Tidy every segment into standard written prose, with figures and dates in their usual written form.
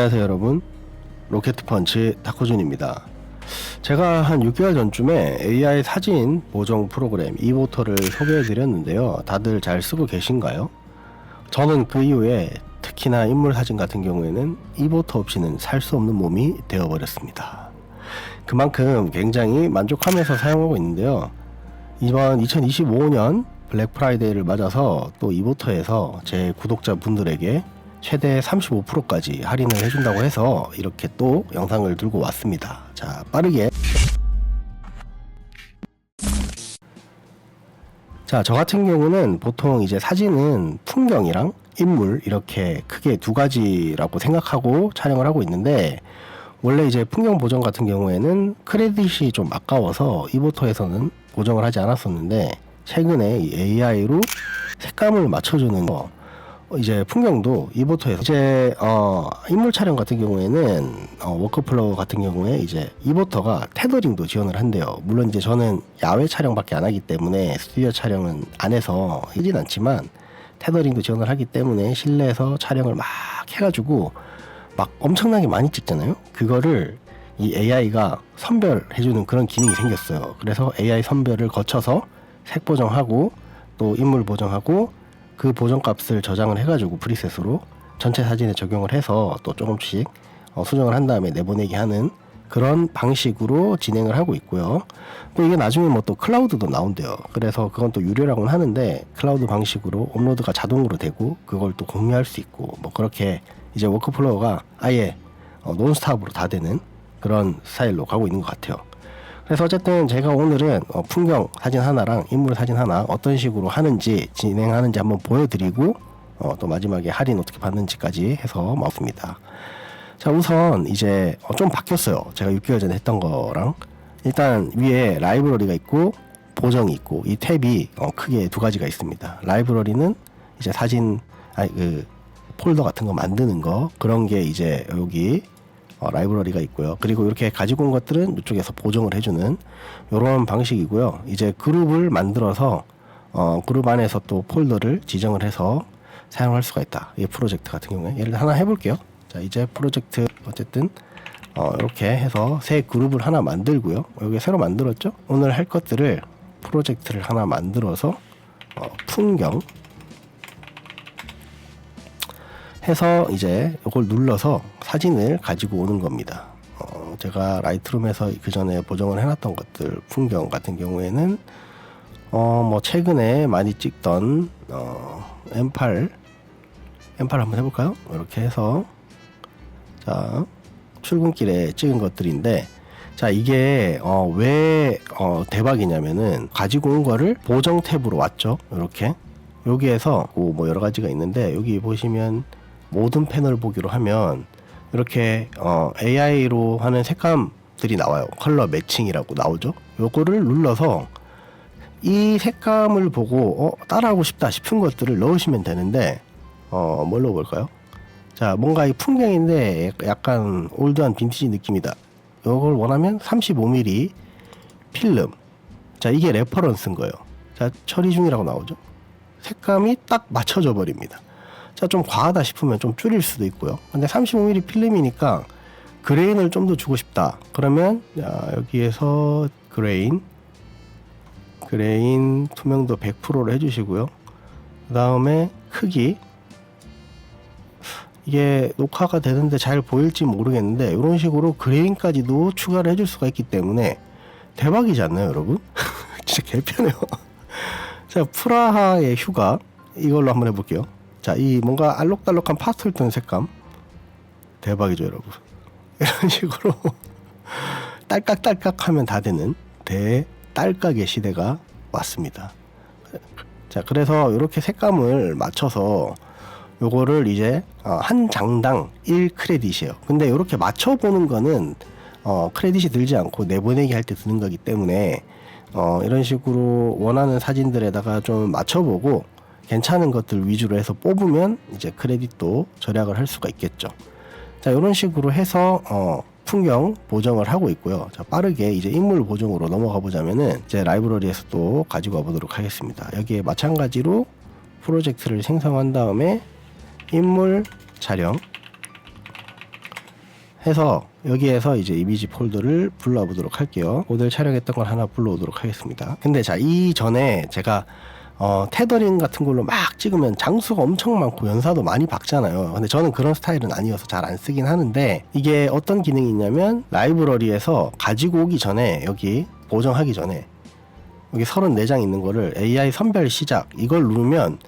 안녕하세요 여러분, 로켓펀치 타코준입니다. 제가 한 6개월 전쯤에 AI 사진 보정 프로그램 이보터를 소개해 드렸는데요. 다들 잘 쓰고 계신가요? 저는 그 이후에 특히나 인물 사진 같은 경우에는 이보터 없이는 살 수 없는 몸이 되어버렸습니다. 그만큼 굉장히 만족하면서 사용하고 있는데요. 이번 2025년 블랙 프라이데이를 맞아서 또 이보터에서 제 구독자분들에게 최대 35%까지 할인을 해준다고 해서 이렇게 또 영상을 들고 왔습니다. 자, 빠르게. 자, 저 같은 경우는 보통 이제 사진은 풍경이랑 인물 이렇게 크게 두 가지라고 생각하고 촬영을 하고 있는데, 원래 이제 풍경 보정 같은 경우에는 크레딧이 좀 아까워서 이보터에서는 보정을 하지 않았었는데, 최근에 이 AI로 색감을 맞춰주는 거, 이제 풍경도 이보터에서 이제 인물 촬영 같은 경우에는 워크플로우 같은 경우에 이제 이보터가 테더링도 지원을 한대요. 물론 이제 저는 야외 촬영밖에 안 하기 때문에 스튜디오 촬영은 안 해서 하진 않지만 테더링도 지원을 하기 때문에 실내에서 촬영을 막 해가지고 막 엄청나게 많이 찍잖아요. 그거를 이 AI가 선별해주는 그런 기능이 생겼어요. 그래서 AI 선별을 거쳐서 색 보정하고 또 인물 보정하고 그 보정 값을 저장을 해가지고 프리셋으로 전체 사진에 적용을 해서 또 조금씩 수정을 한 다음에 내보내기 하는 그런 방식으로 진행을 하고 있고요. 또 이게 나중에 뭐 또 클라우드도 나온대요. 그래서 그건 또 유료라고는 하는데 클라우드 방식으로 업로드가 자동으로 되고 그걸 또 공유할 수 있고 뭐 그렇게 이제 워크플로우가 아예 논스톱으로 다 되는 그런 스타일로 가고 있는 것 같아요. 그래서 어쨌든 제가 오늘은 풍경 사진 하나랑 인물 사진 하나 어떤 식으로 하는지 진행하는지 한번 보여드리고 또 마지막에 할인 어떻게 받는지까지 해서 먹습니다. 자, 우선 이제 좀 바뀌었어요. 제가 6개월 전에 했던 거랑. 일단 위에 라이브러리가 있고 보정이 있고 이 탭이 크게 두 가지가 있습니다. 라이브러리는 이제 사진 그 폴더 같은 거 만드는 거, 그런 게 이제 여기 라이브러리가 있고요. 그리고 이렇게 가지고 온 것들은 이쪽에서 보정을 해주는 이런 방식이고요. 이제 그룹을 만들어서 그룹 안에서 또 폴더를 지정을 해서 사용할 수가 있다. 이 프로젝트 같은 경우에 예를 들어 하나 해볼게요. 자, 이제 프로젝트 어쨌든 이렇게 해서 새 그룹을 하나 만들고요. 여기 새로 만들었죠. 오늘 할 것들을 프로젝트를 하나 만들어서 풍경 해서 이제 이걸 눌러서 사진을 가지고 오는 겁니다. 제가 라이트룸에서 그 전에 보정을 해놨던 것들, 풍경 같은 경우에는 뭐 최근에 많이 찍던 M8 한번 해볼까요? 이렇게 해서 자, 출근길에 찍은 것들인데, 자, 이게 왜 대박이냐면은 가지고 온 거를 보정 탭으로 왔죠. 이렇게 여기에서 뭐 여러 가지가 있는데, 여기 보시면 모든 패널 보기로 하면 이렇게 AI로 하는 색감들이 나와요. 컬러 매칭이라고 나오죠. 요거를 눌러서 이 색감을 보고 따라하고 싶다 싶은 것들을 넣으시면 되는데, 뭘 넣어볼까요? 자, 뭔가 이 풍경인데 약간 올드한 빈티지 느낌이다. 요걸 원하면 35mm 필름. 자, 이게 레퍼런스인 거예요. 자, 처리 중이라고 나오죠. 색감이 딱 맞춰져 버립니다. 자, 좀 과하다 싶으면 좀 줄일 수도 있고요. 근데 35mm 필름이니까 그레인을 좀 더 주고 싶다. 그러면 여기에서 그레인 투명도 100%로 해주시고요. 그 다음에 크기, 이게 녹화가 되는데 잘 보일지 모르겠는데 이런 식으로 그레인까지도 추가를 해줄 수가 있기 때문에 대박이지 않나요, 여러분? 진짜 개편해요. 자, 프라하의 휴가 이걸로 한번 해볼게요. 자, 이 뭔가 알록달록한 파스텔 톤 색감 대박이죠, 여러분. 이런 식으로 딸깍딸깍 하면 다 되는 대딸깍의 시대가 왔습니다. 자, 그래서 이렇게 색감을 맞춰서 요거를 이제 한 장당 1크레딧이에요. 근데 이렇게 맞춰보는 거는 크레딧이 들지 않고 내보내기 할 때 드는 거기 때문에 이런 식으로 원하는 사진들에다가 좀 맞춰보고 괜찮은 것들 위주로 해서 뽑으면 이제 크레딧도 절약을 할 수가 있겠죠. 자, 이런 식으로 해서 풍경 보정을 하고 있고요. 자, 빠르게 이제 인물 보정으로 넘어가 보자면은 이제 라이브러리에서 또 가지고 와 보도록 하겠습니다. 여기에 마찬가지로 프로젝트를 생성한 다음에 인물 촬영 해서 여기에서 이제 이미지 폴더를 불러와 보도록 할게요. 모델 촬영했던 걸 하나 불러오도록 하겠습니다. 근데 자, 이전에 제가 테더링 같은 걸로 막 찍으면 장수가 엄청 많고 연사도 많이 박잖아요. 근데 저는 그런 스타일은 아니어서 잘 안 쓰긴 하는데, 이게 어떤 기능이 있냐면 라이브러리에서 가지고 오기 전에 여기 보정하기 전에 여기 34장 있는 거를 AI 선별 시작 이걸 누르면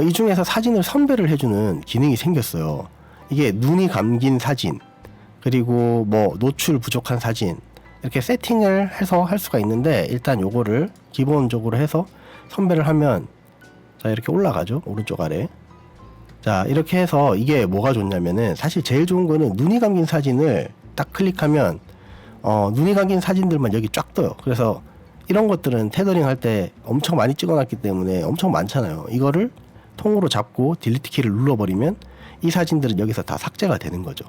이 중에서 사진을 선별을 해주는 기능이 생겼어요. 이게 눈이 감긴 사진, 그리고 뭐 노출 부족한 사진, 이렇게 세팅을 해서 할 수가 있는데, 일단 요거를 기본적으로 해서 선별을 하면 자 이렇게 올라가죠. 오른쪽 아래. 자 이렇게 해서 이게 뭐가 좋냐면은, 사실 제일 좋은 거는 눈이 감긴 사진을 딱 클릭하면 눈이 감긴 사진들만 여기 쫙 떠요. 그래서 이런 것들은 테더링 할 때 엄청 많이 찍어놨기 때문에 엄청 많잖아요. 이거를 통으로 잡고 딜리트 키를 눌러버리면 이 사진들은 여기서 다 삭제가 되는 거죠.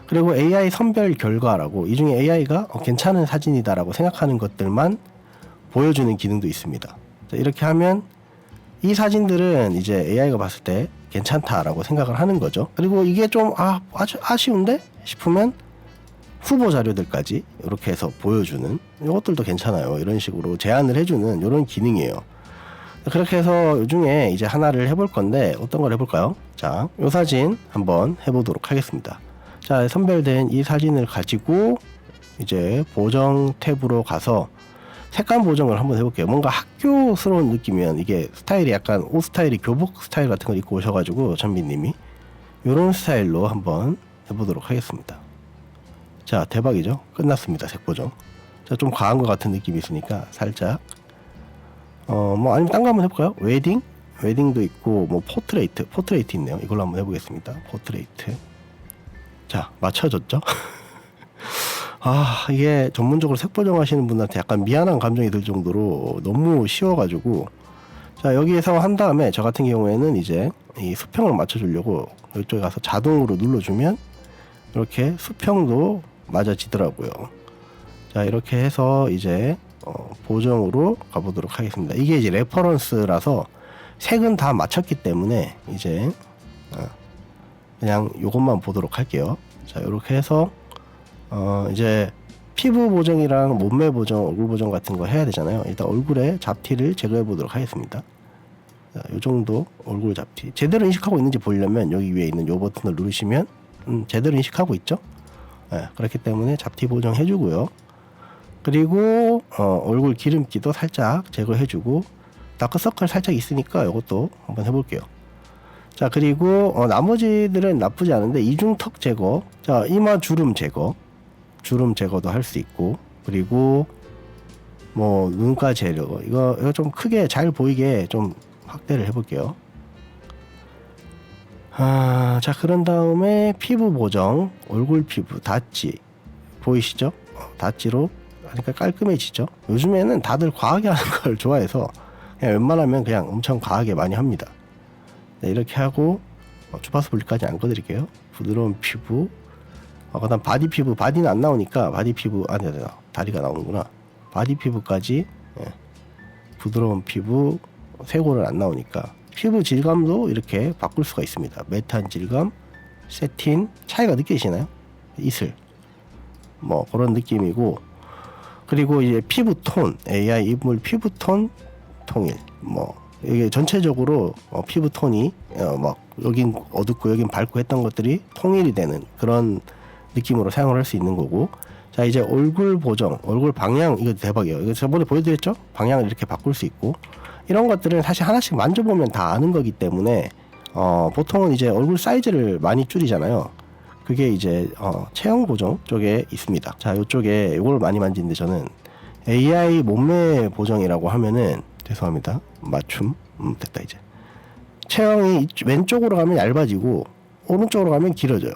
그리고 AI 선별 결과라고, 이 중에 AI가 괜찮은 사진이다라고 생각하는 것들만 보여주는 기능도 있습니다. 자, 이렇게 하면 이 사진들은 이제 AI가 봤을 때 괜찮다라고 생각을 하는 거죠. 그리고 이게 좀 아주 아쉬운데 싶으면 후보 자료들까지 이렇게 해서 보여주는, 이것들도 괜찮아요. 이런 식으로 제안을 해주는 이런 기능이에요. 그렇게 해서 이 중에 이제 하나를 해볼 건데, 어떤 걸 해볼까요? 자, 이 사진 한번 해보도록 하겠습니다. 자, 선별된 이 사진을 가지고 이제 보정 탭으로 가서 색감 보정을 한번 해볼게요. 뭔가 학교스러운 느낌이면, 이게 스타일이 약간 옷 스타일이 교복 스타일 같은 걸 입고 오셔가지고 전비님이 이런 스타일로 한번 해보도록 하겠습니다. 자, 대박이죠? 끝났습니다. 색 보정. 자, 좀 과한 것 같은 느낌이 있으니까 살짝 뭐 아니면 딴 거 한번 해볼까요? 웨딩도 있고, 뭐 포트레이트 있네요. 이걸로 한번 해보겠습니다. 포트레이트. 자, 맞춰졌죠? 이게 전문적으로 색 보정하시는 분한테 약간 미안한 감정이 들 정도로 너무 쉬워가지고, 자, 여기에서 한 다음에 저 같은 경우에는 이제 이 수평을 맞춰주려고 이쪽에 가서 자동으로 눌러주면 이렇게 수평도 맞아지더라고요. 자, 이렇게 해서 이제 보정으로 가보도록 하겠습니다. 이게 이제 레퍼런스라서 색은 다 맞췄기 때문에 이제 그냥 요것만 보도록 할게요. 자, 이렇게 해서 이제 피부 보정이랑 몸매 보정, 얼굴 보정 같은 거 해야 되잖아요. 일단 얼굴에 잡티를 제거해 보도록 하겠습니다. 자, 요 정도 얼굴 잡티 제대로 인식하고 있는지 보려면 여기 위에 있는 요 버튼을 누르시면 제대로 인식하고 있죠. 그렇기 때문에 잡티 보정 해주고요. 그리고 얼굴 기름기도 살짝 제거해주고, 다크서클 살짝 있으니까 이것도 한번 해볼게요. 자, 그리고 나머지들은 나쁘지 않은데, 이중턱 제거, 자, 이마 주름 제거도 할 수 있고, 그리고 뭐 눈가 제거, 이거 좀 크게 잘 보이게 좀 확대를 해볼게요. 자, 그런 다음에 피부 보정, 얼굴 피부 닷지 보이시죠? 닷지로 하니까 깔끔해지죠. 요즘에는 다들 과하게 하는 걸 좋아해서 그냥 웬만하면 그냥 엄청 과하게 많이 합니다. 네, 이렇게 하고 주파수 분리까지 안 꺼드릴게요. 부드러운 피부, 그다음 바디 피부, 바디는 안 나오니까 바디 피부, 다리가 나오는구나. 바디 피부까지, 부드러운 피부, 쇄골은 안 나오니까 피부 질감도 이렇게 바꿀 수가 있습니다. 매트한 질감, 세틴 차이가 느껴지시나요? 이슬 뭐 그런 느낌이고, 그리고 이제 피부톤, AI 인물 피부톤 통일, 뭐 이게 전체적으로 피부톤이 막 여긴 어둡고 여긴 밝고 했던 것들이 통일이 되는 그런 느낌으로 사용을 할 수 있는 거고. 자, 이제 얼굴 보정, 얼굴 방향, 이거 대박이에요. 이거 저번에 보여드렸죠? 방향을 이렇게 바꿀 수 있고, 이런 것들은 사실 하나씩 만져보면 다 아는 거기 때문에 보통은 이제 얼굴 사이즈를 많이 줄이잖아요. 그게 이제 체형 보정 쪽에 있습니다. 자, 이쪽에 이걸 많이 만지는데, 저는 AI 몸매 보정이라고 하면은, 죄송합니다, 맞춤, 됐다. 이제 체형이 왼쪽으로 가면 얇아지고 오른쪽으로 가면 길어져요.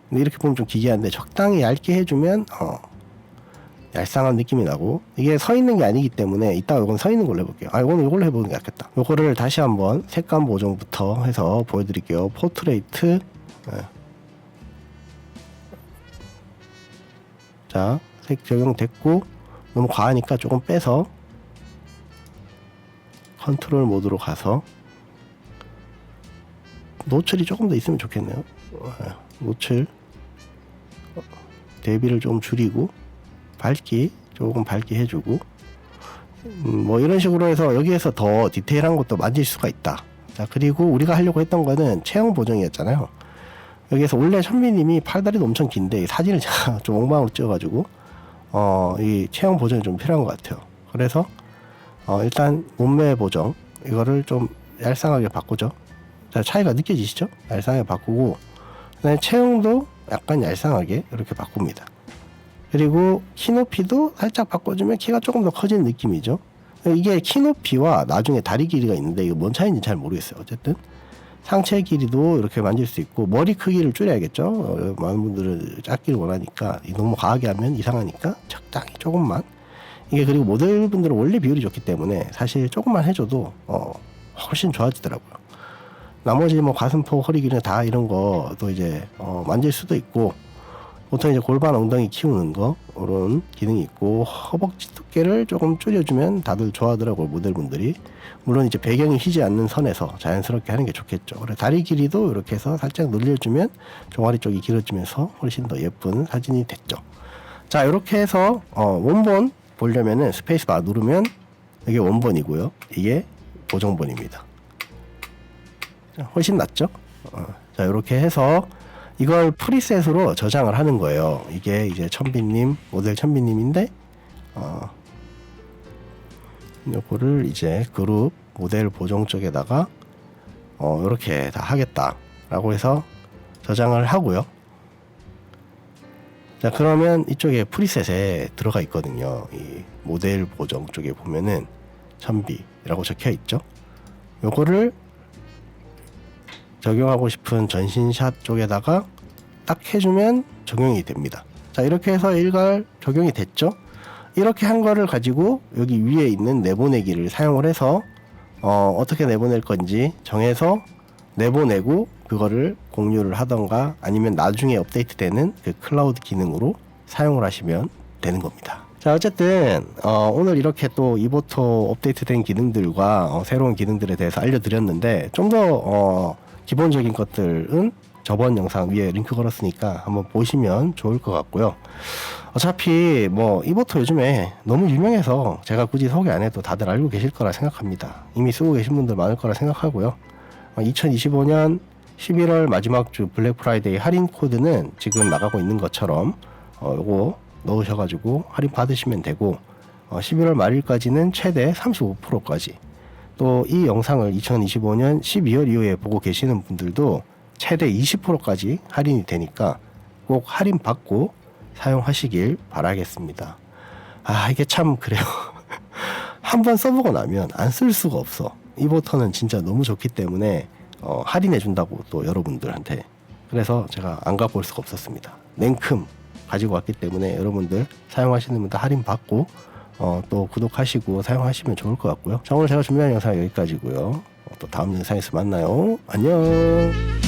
근데 이렇게 보면 좀 기괴한데, 적당히 얇게 해주면 얄쌍한 느낌이 나고, 이게 서 있는 게 아니기 때문에 이따가 이건 서 있는 걸로 해볼게요. 이거는 이걸로 해보는 게 낫겠다. 이거를 다시 한번 색감 보정부터 해서 보여드릴게요. 포트레이트. 자, 색 적용됐고, 너무 과하니까 조금 빼서 컨트롤 모드로 가서 노출이 조금 더 있으면 좋겠네요. 노출 대비를 좀 줄이고 밝기 조금 밝게 해주고 뭐 이런 식으로 해서 여기에서 더 디테일한 것도 만질 수가 있다. 자, 그리고 우리가 하려고 했던 거는 체형 보정이었잖아요. 여기에서 원래 천비님이 팔다리도 엄청 긴데 사진을 제가 좀 엉망으로 찍어가지고 이 체형 보정이 좀 필요한 것 같아요. 그래서 일단 몸매 보정 이거를 좀 얄쌍하게 바꾸죠. 자, 차이가 느껴지시죠? 얄쌍하게 바꾸고 그다음에 체형도 약간 얄쌍하게 이렇게 바꿉니다. 그리고 키 높이도 살짝 바꿔주면 키가 조금 더 커지는 느낌이죠. 이게 키 높이와 나중에 다리 길이가 있는데 이거 뭔 차이인지 잘 모르겠어요. 어쨌든 상체 길이도 이렇게 만질 수 있고 머리 크기를 줄여야겠죠. 많은 분들은 작기를 원하니까 너무 과하게 하면 이상하니까 적당히 조금만. 이게 그리고 모델분들은 원래 비율이 좋기 때문에 사실 조금만 해줘도 훨씬 좋아지더라고요. 나머지 뭐 가슴폭, 허리 길이 다 이런 거도 이제 만질 수도 있고 보통 이제 골반 엉덩이 키우는 거 이런 기능이 있고 허벅지 두께를 조금 줄여주면 다들 좋아하더라고요, 모델분들이. 물론 이제 배경이 휘지 않는 선에서 자연스럽게 하는 게 좋겠죠. 그래서 다리 길이도 이렇게 해서 살짝 늘려주면 종아리 쪽이 길어지면서 훨씬 더 예쁜 사진이 됐죠. 자, 이렇게 해서 원본 보려면은 스페이스바 누르면 이게 원본이고요, 이게 보정본입니다. 훨씬 낫죠? 자, 이렇게 해서 이걸 프리셋으로 저장을 하는 거예요. 이게 이제 천비님, 모델 천비님인데, 요거를 이제 그룹 모델 보정 쪽에다가, 이렇게 다 하겠다라고 해서 저장을 하고요. 자, 그러면 이쪽에 프리셋에 들어가 있거든요. 이 모델 보정 쪽에 보면은 천비라고 적혀 있죠. 요거를 적용하고 싶은 전신샷 쪽에다가 딱 해주면 적용이 됩니다. 자, 이렇게 해서 일괄 적용이 됐죠. 이렇게 한 거를 가지고 여기 위에 있는 내보내기를 사용을 해서 어떻게 내보낼 건지 정해서 내보내고 그거를 공유를 하던가 아니면 나중에 업데이트되는 그 클라우드 기능으로 사용을 하시면 되는 겁니다. 자, 어쨌든 오늘 이렇게 또 이보토 업데이트된 기능들과 새로운 기능들에 대해서 알려드렸는데 좀 더 기본적인 것들은 저번 영상 위에 링크 걸었으니까 한번 보시면 좋을 것 같고요. 어차피 뭐 이보토 요즘에 너무 유명해서 제가 굳이 소개 안 해도 다들 알고 계실 거라 생각합니다. 이미 쓰고 계신 분들 많을 거라 생각하고요. 2025년 11월 마지막 주 블랙 프라이데이 할인 코드는 지금 나가고 있는 것처럼 요거 넣으셔가지고 할인 받으시면 되고 11월 말일까지는 최대 35%까지 또 이 영상을 2025년 12월 이후에 보고 계시는 분들도 최대 20%까지 할인이 되니까 꼭 할인 받고 사용하시길 바라겠습니다. 이게 참 그래요. 한번 써보고 나면 안 쓸 수가 없어. 이보토는 진짜 너무 좋기 때문에 할인해 준다고 또 여러분들한테. 그래서 제가 안 갖고 올 수가 없었습니다. 냉큼 가지고 왔기 때문에 여러분들 사용하시는 분들 할인 받고 또 구독하시고 사용하시면 좋을 것 같고요. 자, 오늘 제가 준비한 영상 여기까지고요. 또 다음 영상에서 만나요. 안녕.